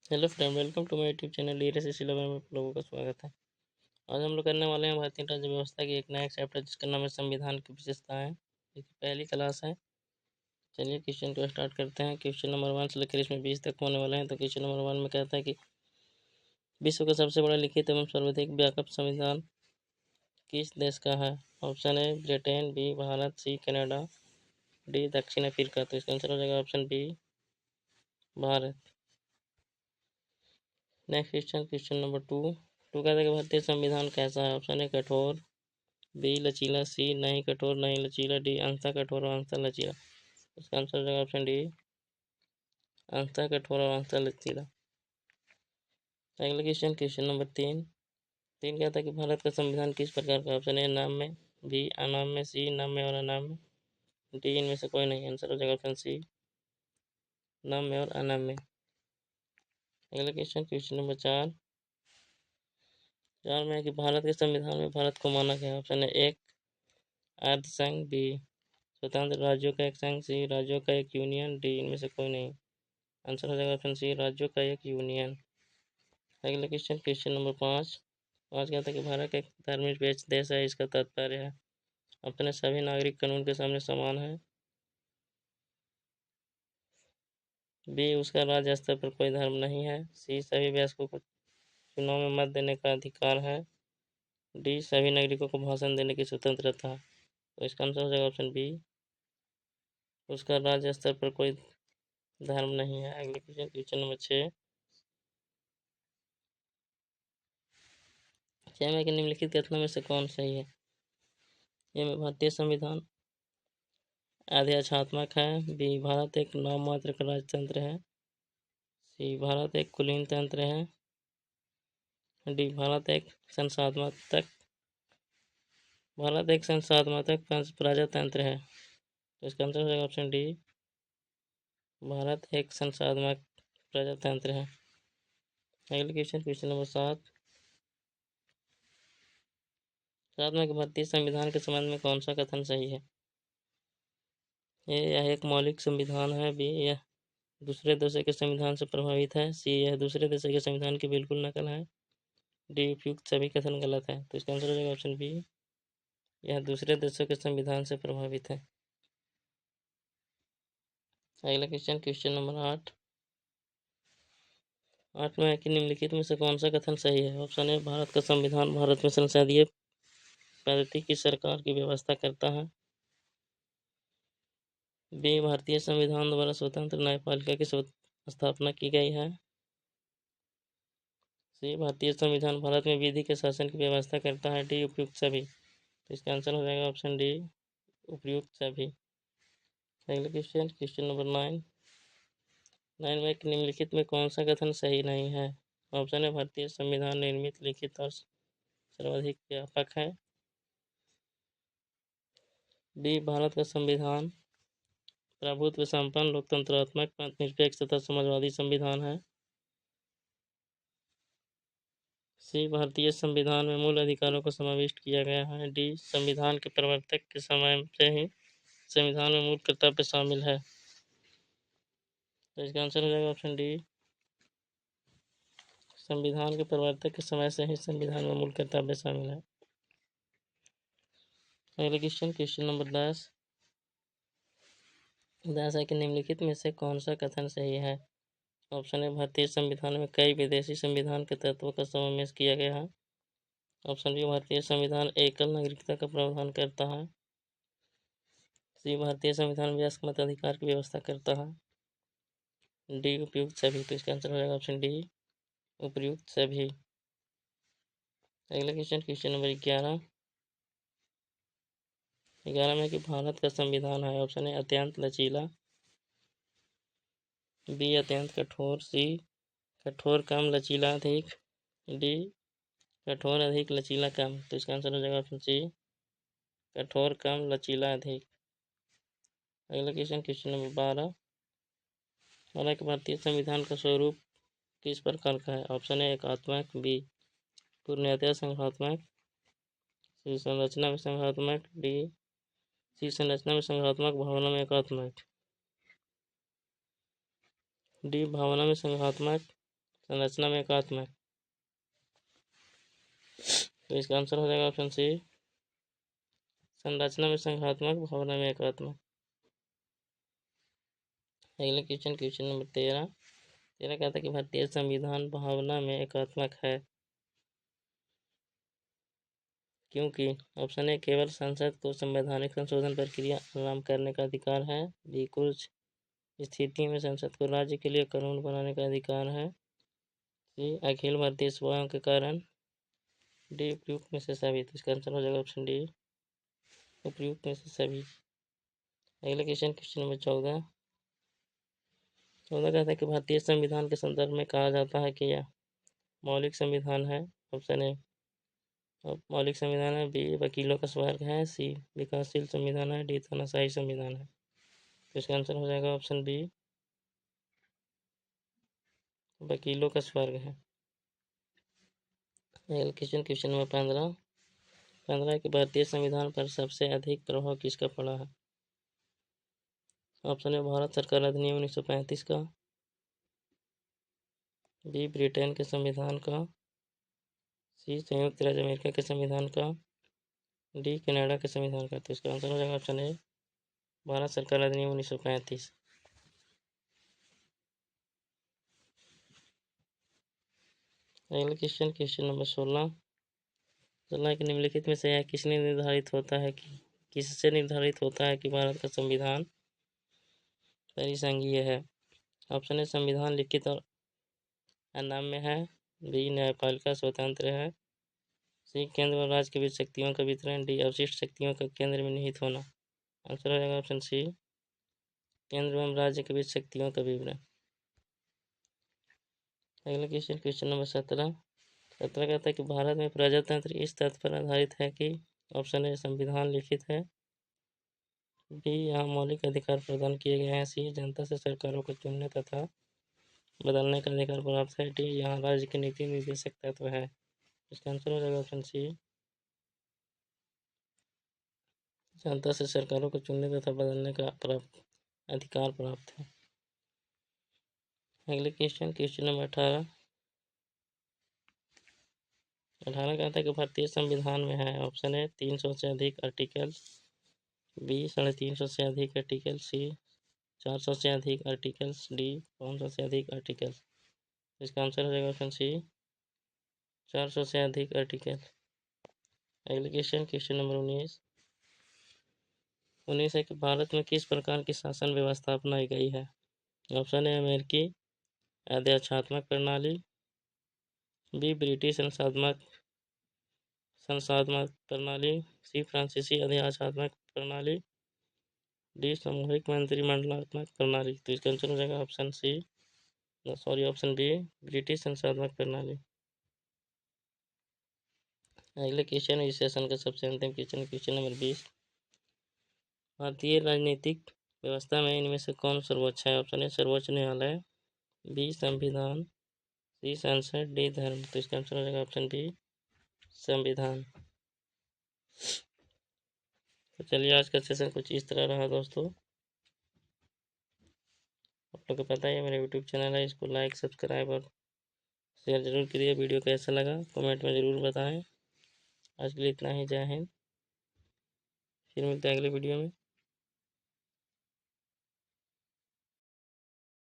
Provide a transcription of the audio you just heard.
Hello friend, welcome to my YouTube channel leaders इसी level में आप लोगों का स्वागत है। आज हम लोग करने वाले हैं भारतीय राज्य व्यवस्था की एक नया चैप्टर जिसका नाम है संविधान की विशेषताएं। देखिए पहली क्लास है। चलिए क्वेश्चन को स्टार्ट करते हैं। क्वेश्चन नंबर 1 से लेकर इसमें 20 तक होने वाले हैं। तो क्वेश्चन नंबर 1 में कहता है कि विश्व का सबसे बड़ा लिखित एवं सर्वाधिक व्यापक संविधान किस देश का है? Option A Britain, B Bharat, C Canada, D दक्षिण अफ्रीका। तो इसका आंसर हो जाएगा option B Bharat. Next question number 2 कहता है कि भारतीय संविधान कैसा है? ऑप्शन ए कठोर, बी लचीला, सी नहीं कठोर नहीं लचीला, डी अंशतः कठोर और अंशतः लचीला। इसका आंसर हो जाएगा ऑप्शन डी अंशतः कठोर और अंशतः लचीला। अगला क्वेश्चन नंबर 3 कहता है कि भारत का संविधान किस प्रकार का? ऑप्शन ए नाम में, बी अनाम में, सी नाम में और अनाम में, डी इनमें से कोई नहीं। आंसर हो जाएगा ऑप्शन सी नाम में और अनाम में। अगला क्वेश्चन नंबर 4 में है कि भारत के संविधान में भारत को माना गया है। ऑप्शन ए एक अर्ध संघ, बी स्वतंत्र राज्यों का एक संघ, सी राज्यों का एक यूनियन, डी इनमें से कोई नहीं। आंसर हो जाएगा ऑप्शन सी राज्यों का एक यूनियन। अगला क्वेश्चन नंबर 5 कहता है कि भारत एक धर्मनिरपेक्ष देश है। इसका तात्पर्य है? ऑप्शन ए सभी नागरिक कानून के सामने समान है, बी उसका राज्य स्तर पर कोई धर्म नहीं है, सी सभी वयस्कों को चुनाव में मत देने का अधिकार है, डी सभी नागरिकों को भाषण देने की स्वतंत्रता है। तो इसका आंसर हो जाएगा ऑप्शन बी उसका राज्य स्तर पर कोई धर्म नहीं है। अगले क्वेश्चन नंबर 6 में कि निम्नलिखित कथनों में से कौन सही है? ये में भारतीय संविधान आध्यात्मात्मक है, बी भारत एक नाम मात्र का राजतंत्र है, सी भारत एक कुलीन तंत्र है, डी भारत एक संसाधनात्मक प्रजातंत्र है। तो इसका आंसर हो जाएगा ऑप्शन डी भारत एक संसाधनात्मक प्रजातंत्र है। अगले क्वेश्चन नंबर 7 में भारतीय संविधान के संबंध में कौन सा कथन सही है? यह एक मौलिक संविधान है, बी यह दूसरे देशों के संविधान से प्रभावित है, सी यह दूसरे देशों के संविधान की बिल्कुल नकल है, डी उपयुक्त सभी कथन गलत है। तो इसका आंसर हो जाएगा ऑप्शन बी यह दूसरे देशों के संविधान से प्रभावित है। अगला क्वेश्चन नंबर 8 में है कि निम्नलिखित में से कौन सा कथन सही है? ऑप्शन ए भारत का संविधान भारत में संसदीय पद्धति की सरकार की व्यवस्था करता है, बी भारतीय संविधान द्वारा स्वतंत्र न्यायपालिका की स्थापना की गई है, सी भारतीय संविधान भारत में विधि के शासन की व्यवस्था करता है, डी उपयुक्त सभी। तो इसका आंसर हो जाएगा ऑप्शन डी उपयुक्त सभी। अगला क्वेश्चन नंबर 9 में निम्नलिखित में कौन सा कथन सही नहीं है? ऑप्शन है भारतीय संविधान निर्मित, लिखित और सर्वाधिक व्यापक है, बी भारत का संविधान प्रभुत्व संपन्न लोकतंत्रात्मक निरपेक्ष तथा समाजवादी संविधान है, सी भारतीय संविधान में मूल अधिकारों को समाविष्ट किया गया है, डी संविधान के प्रवर्तक के समय से ही संविधान में मूल कर्तव्य शामिल है। तो इसका आंसर हो जाएगा ऑप्शन डी संविधान के प्रवर्तक के समय से ही संविधान में मूल कर्तव्य शामिल है। अगला क्वेश्चन नंबर 10 है कि निम्नलिखित में से कौन सा कथन सही है? ऑप्शन ए भारतीय संविधान में कई विदेशी संविधान के तत्वों का समावेश किया गया है, ऑप्शन बी भारतीय संविधान एकल नागरिकता का प्रावधान करता है, सी भारतीय संविधान वयस्क मताधिकार की व्यवस्था करता है, डी उपयुक्त सभी। तो इसका आंसर हो जाएगा ऑप्शन डी उपयुक्त सभी। अगला क्वेश्चन नंबर 11 में कि भारत का संविधान है। ऑप्शन ए अत्यंत लचीला, बी अत्यंत कठोर, सी कठोर कम लचीला अधिक, डी कठोर अधिक लचीला कम। तो इसका आंसर हो जाएगा ऑप्शन सी कठोर कम लचीला अधिक। अगला क्वेश्चन नंबर 12 कि भारतीय संविधान का स्वरूप किस प्रकार का है? ऑप्शन ए एकात्मक, बी पूर्णतया संघात्मक, सी संरचना में संघात्मक, सी संरचना में संघात्मक भावना में एकात्मक, डी भावना में संघात्मक, संरचना में एकात्मक, तो इसका आंसर हो जाएगा ऑप्शन सी, संरचना में संघात्मक, भावना में एकात्मक। अगला क्वेश्चन नंबर 13 कहता है कि भारतीय संविधान भावना में एकात्मक है क्योंकि ऑप्शन ए, केवल संसद को संवैधानिक संशोधन प्रक्रिया आरंभ करने का अधिकार है, बी, कुछ स्थिति में संसद को राज्य के लिए कानून बनाने का अधिकार है, सी, अखिल भारतीय सभाओं के कारण, डी, उपयुक्त में से सभी। तो इसका आंसर हो जाएगा ऑप्शन डी, उपयुक्त में से सभी। अगला क्वेश्चन नंबर 14 कहता है कि भारतीय संविधान के संदर्भ में कहा जाता है कि यह मौलिक संविधान है। ऑप्शन ए, मौलिक संविधान है, बी, वकीलों का स्वर्ग है, सी, विकासशील संविधान है, डी, तानाशाही संविधान है। तो इसका आंसर हो जाएगा ऑप्शन बी, वकीलों का स्वर्ग है। क्वेश्चन नंबर 15 कि भारतीय संविधान पर सबसे अधिक प्रभाव किसका पड़ा है। ऑप्शन ए, भारत सरकार अधिनियम 1935 का, बी, ब्रिटेन के संविधान का, सी, संयुक्त राज्य अमेरिका के संविधान का, डी, कनाडा के संविधान का। तो इसका आंसर हो जाएगा ऑप्शन ए, भारत सरकार अधिनियम 1935। अगला क्वेश्चन नंबर 16 कि निम्नलिखित में से यह किससे निर्धारित होता है कि भारत का संविधान परिसंघीय है। ऑप्शन ए, संविधान लिखित और अनाम्य है, बी, न्यायपालिका स्वतंत्र है, सी, केंद्र और राज्य के बीच शक्तियों का वितरण, डी, अवशिष्ट शक्तियों का केंद्र में निहित होना। आंसर हो जाएगा ऑप्शन सी, केंद्र एवं राज्य के बीच शक्तियों का विवरण। अगला क्वेश्चन नंबर 17 कहता है कि भारत में प्रजातंत्र इस तथ्य पर आधारित है कि ऑप्शन ए, संविधान लिखित है, बी, यहाँ मौलिक अधिकार प्रदान किए गए हैं, सी, जनता से सरकारों को चुनने तथा बदलने का अधिकार प्राप्त है, डी, यहाँ राज्य के नीति निर्देशक तत्व है। इसका आंसर हो जाएगा ऑप्शन सी, जनता से सरकारों को चुनने तथा बदलने का अधिकार प्राप्त है। अगले क्वेश्चन नंबर 18 कहता है कि भारतीय संविधान में है। ऑप्शन ए, 300 से अधिक आर्टिकल, बी, 350 से अधिक आर्टिकल, सी, 400 से अधिक आर्टिकल्स, डी, 500 से अधिक आर्टिकल्स। इसका आंसर हो जाएगा ऑप्शन सी, 400 से अधिक आर्टिकल। अगले क्वेश्चन नंबर 19 है कि भारत में किस प्रकार की शासन व्यवस्था अपनाई गई है। ऑप्शन ए, अमेरिकी आदर्शात्मक प्रणाली, बी, ब्रिटिश संसाधनात्मक प्रणाली, सी, फ्रांसीसी आदर्शात्मक प्रणाली, डी, सामूहिक मंत्रिमंडलात्मक प्रणाली। तो इसका आंसर हो जाएगा ऑप्शन बी, ब्रिटिश संसाधनात्मक प्रणाली। अगले क्वेश्चन इस सेशन का सबसे अंतिम क्वेश्चन नंबर 20 भारतीय राजनीतिक व्यवस्था में इनमें से कौन सर्वोच्च है। ऑप्शन ए, सर्वोच्च न्यायालय, बी, संविधान, सी, संसद, डी, धर्म। तो इसका आंसर हो जाएगा ऑप्शन बी, संविधान। तो चलिए आज का सेशन कुछ इस तरह रहा दोस्तों। आप लोग को पता है मेरा यूट्यूब चैनल है, इसको लाइक, सब्सक्राइब और शेयर जरूर करिए। वीडियो कैसा लगा कमेंट में ज़रूर बताएं। आज के लिए इतना ही, जय हिंद। फिर मिलते हैं अगले वीडियो में।